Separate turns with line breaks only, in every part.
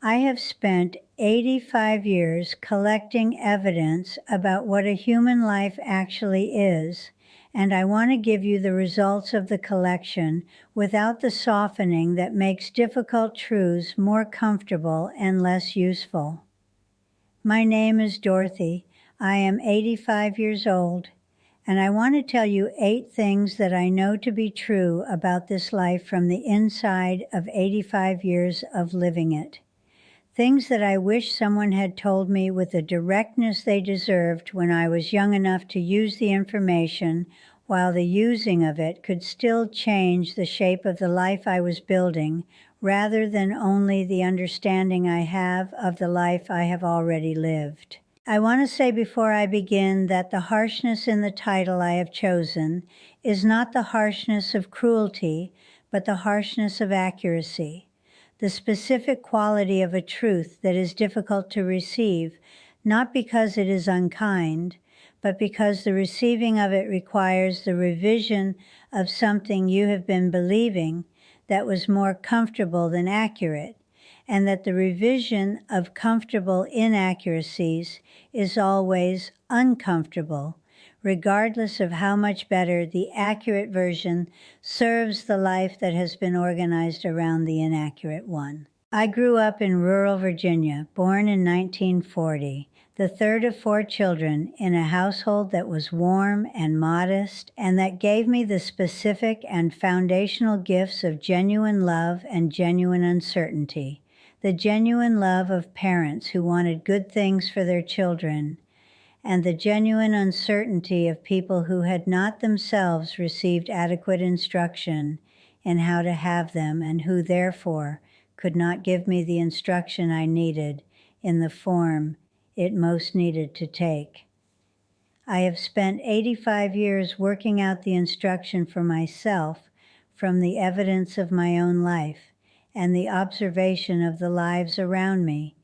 I have spent 85 years collecting evidence about what a human life actually is, and I want to give you the results of the collection without the softening that makes difficult truths more comfortable and less useful. My name is Dorothy. I am 85 years old, and I want to tell you 8 things that I know to be true about this life from the inside of 85 years of living it. Things that I wish someone had told me with the directness they deserved when I was young enough to use the information, while the using of it could still change the shape of the life I was building, rather than only the understanding I have of the life I have already lived. I want to say before I begin that the harshness in the title I have chosen is not the harshness of cruelty, but the harshness of accuracy. The specific quality of a truth that is difficult to receive, not because it is unkind, but because the receiving of it requires the revision of something you have been believing that was more comfortable than accurate, and that the revision of comfortable inaccuracies is always uncomfortable, regardless of how much better the accurate version serves the life that has been organized around the inaccurate one. I grew up in rural Virginia, born in 1940, the third of 4 children in a household that was warm and modest, and that gave me the specific and foundational gifts of genuine love and genuine uncertainty. The genuine love of parents who wanted good things for their children, and the genuine uncertainty of people who had not themselves received adequate instruction in how to have them, and who therefore could not give me the instruction I needed in the form it most needed to take. I have spent 85 years working out the instruction for myself from the evidence of my own life and the observation of the lives around me,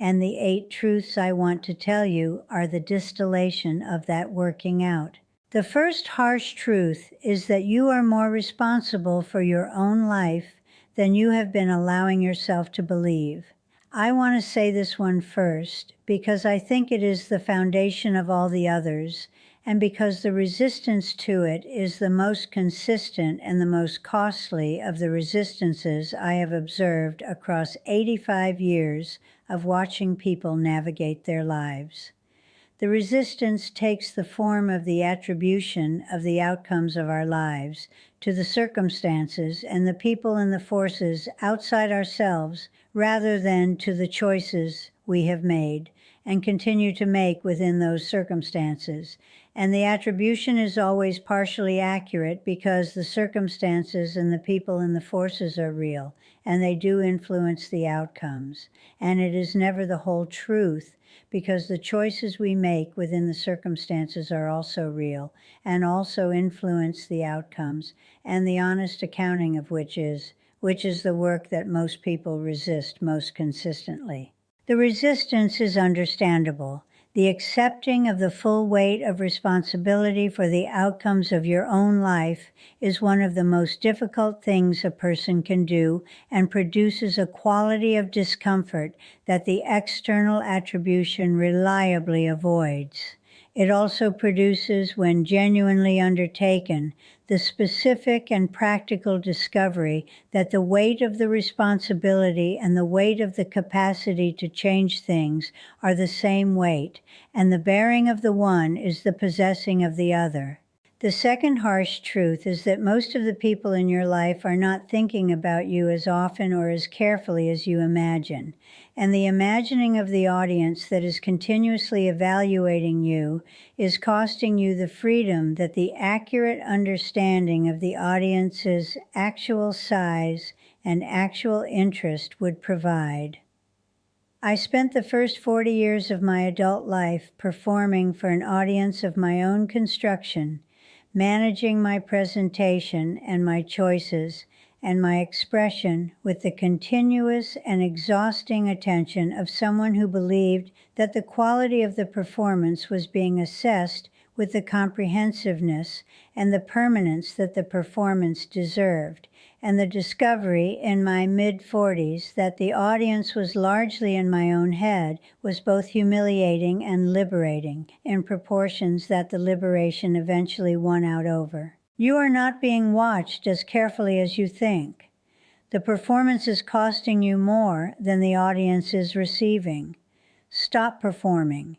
and the 8 truths I want to tell you are the distillation of that working out. The first harsh truth is that you are more responsible for your own life than you have been allowing yourself to believe. I want to say this one first because I think it is the foundation of all the others, and because the resistance to it is the most consistent and the most costly of the resistances I have observed across 85 years of watching people navigate their lives. The resistance takes the form of the attribution of the outcomes of our lives to the circumstances and the people and the forces outside ourselves, rather than to the choices we have made and continue to make within those circumstances. And the attribution is always partially accurate because the circumstances and the people and the forces are real, and they do influence the outcomes. And it is never the whole truth, because the choices we make within the circumstances are also real and also influence the outcomes, and the honest accounting of which is the work that most people resist most consistently. The resistance is understandable. The accepting of the full weight of responsibility for the outcomes of your own life is one of the most difficult things a person can do, and produces a quality of discomfort that the external attribution reliably avoids. It also produces, when genuinely undertaken, the specific and practical discovery that the weight of the responsibility and the weight of the capacity to change things are the same weight, and the bearing of the one is the possessing of the other. The second harsh truth is that most of the people in your life are not thinking about you as often or as carefully as you imagine. And the imagining of the audience that is continuously evaluating you is costing you the freedom that the accurate understanding of the audience's actual size and actual interest would provide. I spent the first 40 years of my adult life performing for an audience of my own construction, managing my presentation and my choices and my expression with the continuous and exhausting attention of someone who believed that the quality of the performance was being assessed with the comprehensiveness and the permanence that the performance deserved, and the discovery in my mid-40s that the audience was largely in my own head was both humiliating and liberating in proportions that the liberation eventually won out over. You are not being watched as carefully as you think. The performance is costing you more than the audience is receiving. Stop performing.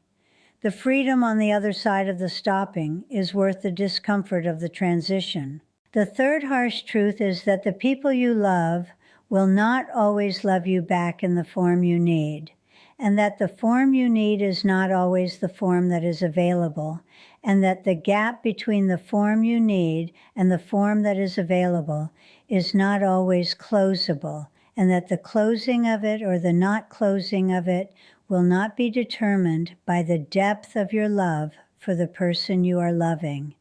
The freedom on the other side of the stopping is worth the discomfort of the transition. The third harsh truth is that the people you love will not always love you back in the form you need, and that the form you need is not always the form that is available, and that the gap between the form you need and the form that is available is not always closable, and that the closing of it or the not closing of it will not be determined by the depth of your love for the person you are loving.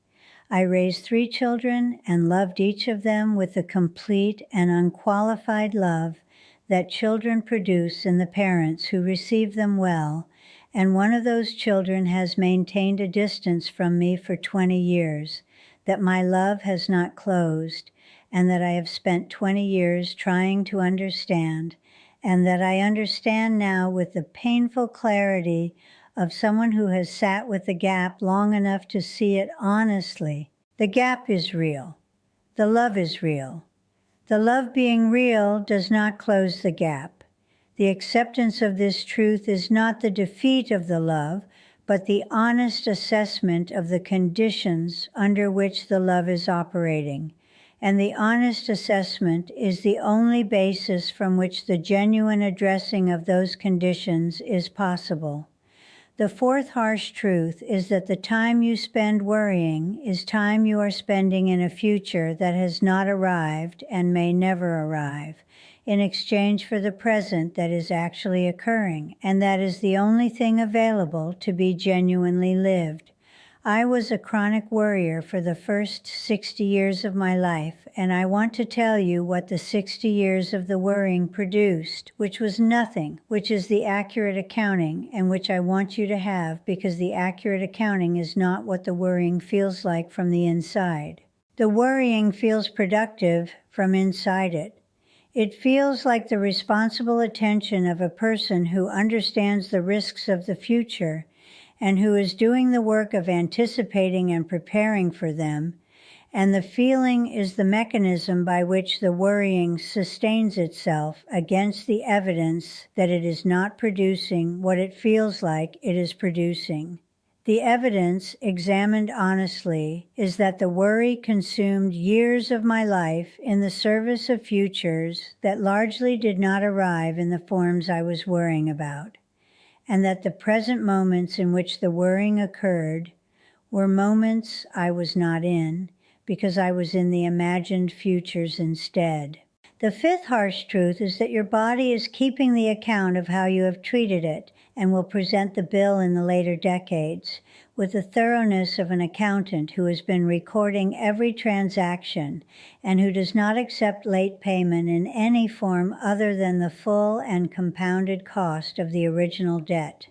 I raised 3 children and loved each of them with the complete and unqualified love that children produce in the parents who receive them well, and one of those children has maintained a distance from me for 20 years, that my love has not closed, and that I have spent 20 years trying to understand, and that I understand now with the painful clarity of someone who has sat with the gap long enough to see it honestly. The gap is real. The love is real. The love being real does not close the gap. The acceptance of this truth is not the defeat of the love, but the honest assessment of the conditions under which the love is operating. And the honest assessment is the only basis from which the genuine addressing of those conditions is possible. The fourth harsh truth is that the time you spend worrying is time you are spending in a future that has not arrived and may never arrive, in exchange for the present that is actually occurring, and that is the only thing available to be genuinely lived. I was a chronic worrier for the first 60 years of my life, and I want to tell you what the 60 years of the worrying produced, which was nothing, which is the accurate accounting, and which I want you to have, because the accurate accounting is not what the worrying feels like from the inside. The worrying feels productive from inside it. It feels like the responsible attention of a person who understands the risks of the future and who is doing the work of anticipating and preparing for them, and the feeling is the mechanism by which the worrying sustains itself against the evidence that it is not producing what it feels like it is producing. The evidence, examined honestly, is that the worry consumed years of my life in the service of futures that largely did not arrive in the forms I was worrying about, and that the present moments in which the worrying occurred were moments I was not in, because I was in the imagined futures instead. The fifth harsh truth is that your body is keeping the account of how you have treated it and will present the bill in the later decades with the thoroughness of an accountant who has been recording every transaction and who does not accept late payment in any form other than the full and compounded cost of the original debt.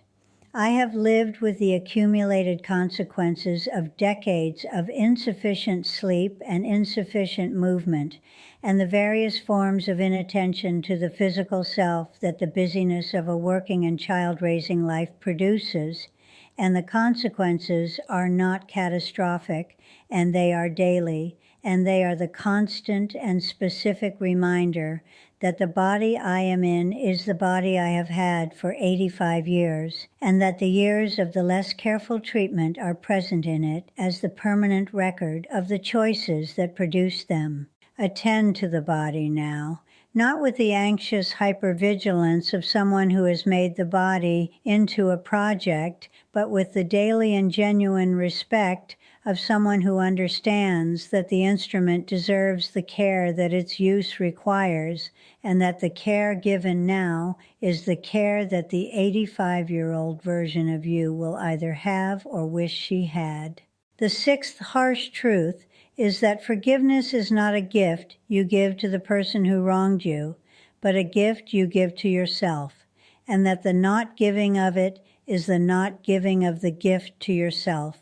I have lived with the accumulated consequences of decades of insufficient sleep and insufficient movement, and the various forms of inattention to the physical self that the busyness of a working and child-raising life produces, and the consequences are not catastrophic, and they are daily, and they are the constant and specific reminder that the body I am in is the body I have had for 85 years, and that the years of the less careful treatment are present in it as the permanent record of the choices that produce them. Attend to the body now, not with the anxious hypervigilance of someone who has made the body into a project, but with the daily and genuine respect of someone who understands that the instrument deserves the care that its use requires, and that the care given now is the care that the 85-year-old version of you will either have or wish she had. The sixth harsh truth is that forgiveness is not a gift you give to the person who wronged you, but a gift you give to yourself, and that the not giving of it is the not giving of the gift to yourself,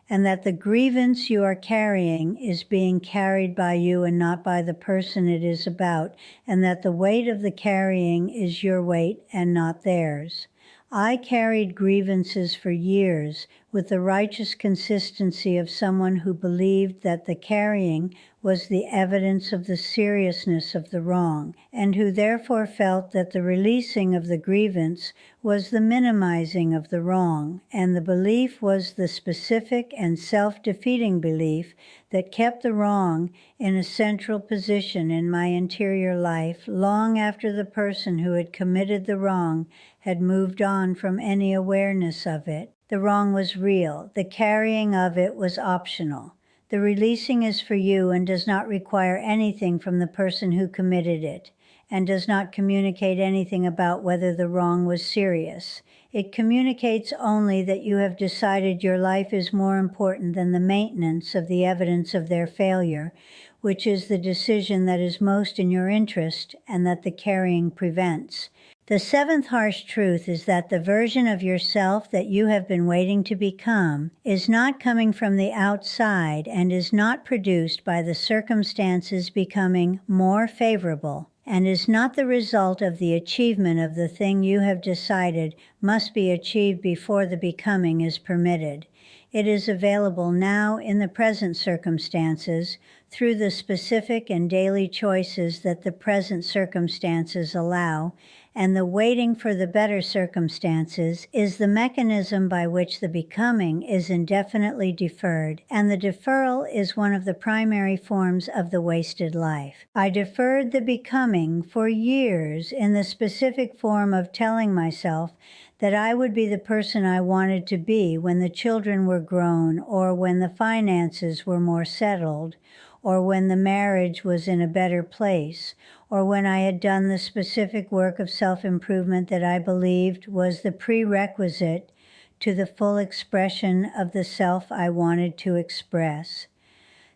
and that the grievance you are carrying is being carried by you and not by the person it is about, and that the weight of the carrying is your weight and not theirs. I carried grievances for years with the righteous consistency of someone who believed that the carrying was the evidence of the seriousness of the wrong, and who therefore felt that the releasing of the grievance was the minimizing of the wrong, and the belief was the specific and self-defeating belief that kept the wrong in a central position in my interior life long after the person who had committed the wrong had moved on from any awareness of it. The wrong was real. The carrying of it was optional. The releasing is for you and does not require anything from the person who committed it, and does not communicate anything about whether the wrong was serious. It communicates only that you have decided your life is more important than the maintenance of the evidence of their failure, which is the decision that is most in your interest and that the carrying prevents. The seventh harsh truth is that the version of yourself that you have been waiting to become is not coming from the outside and is not produced by the circumstances becoming more favorable, and is not the result of the achievement of the thing you have decided must be achieved before the becoming is permitted. It is available now in the present circumstances through the specific and daily choices that the present circumstances allow, and the waiting for the better circumstances is the mechanism by which the becoming is indefinitely deferred, and the deferral is one of the primary forms of the wasted life. I deferred the becoming for years in the specific form of telling myself that I would be the person I wanted to be when the children were grown, or when the finances were more settled, or when the marriage was in a better place, or when I had done the specific work of self-improvement that I believed was the prerequisite to the full expression of the self I wanted to express.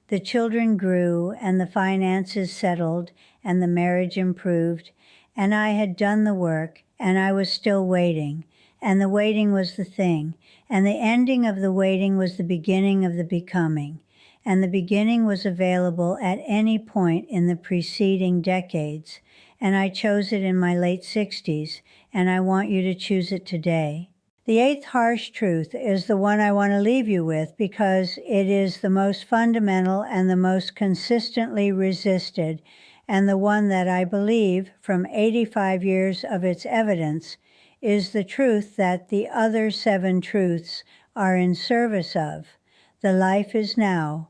The children grew, and the finances settled, and the marriage improved, and I had done the work, and I was still waiting, and the waiting was the thing, and the ending of the waiting was the beginning of the becoming. And the beginning was available at any point in the preceding decades, and I chose it in my late 60s, and I want you to choose it today. The eighth harsh truth is the one I want to leave you with because it is the most fundamental and the most consistently resisted, and the one that I believe, from 85 years of its evidence, is the truth that the other 7 truths are in service of. The life is now,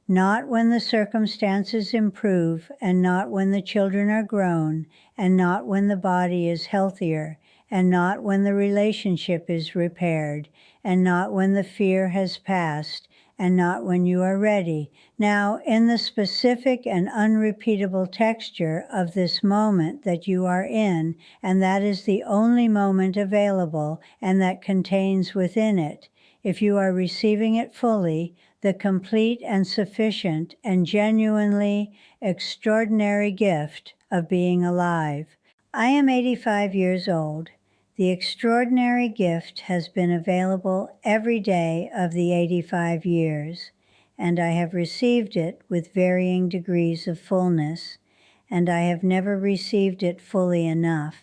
not when the circumstances improve, and not when the children are grown, and not when the body is healthier, and not when the relationship is repaired, and not when the fear has passed, and not when you are ready. Now, in the specific and unrepeatable texture of this moment that you are in, and that is the only moment available, and that contains within it, if you are receiving it fully, the complete and sufficient and genuinely extraordinary gift of being alive. I am 85 years old. The extraordinary gift has been available every day of the 85 years, and I have received it with varying degrees of fullness, and I have never received it fully enough,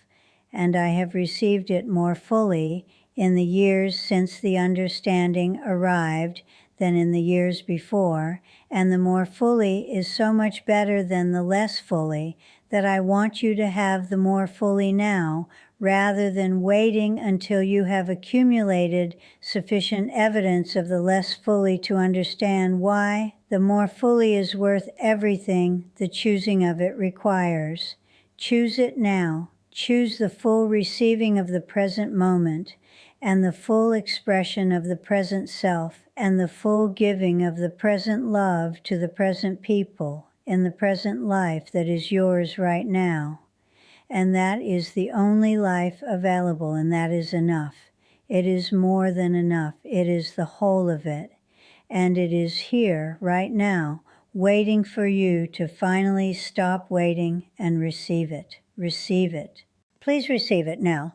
and I have received it more fully in the years since the understanding arrived than in the years before, and the more fully is so much better than the less fully that I want you to have the more fully now, rather than waiting until you have accumulated sufficient evidence of the less fully to understand why the more fully is worth everything the choosing of it requires. Choose it now. Choose the full receiving of the present moment, and the full expression of the present self, and the full giving of the present love to the present people in the present life that is yours right now. And that is the only life available, and that is enough. It is more than enough. It is the whole of it. And it is here, right now, waiting for you to finally stop waiting and receive it. Receive it. Please receive it now.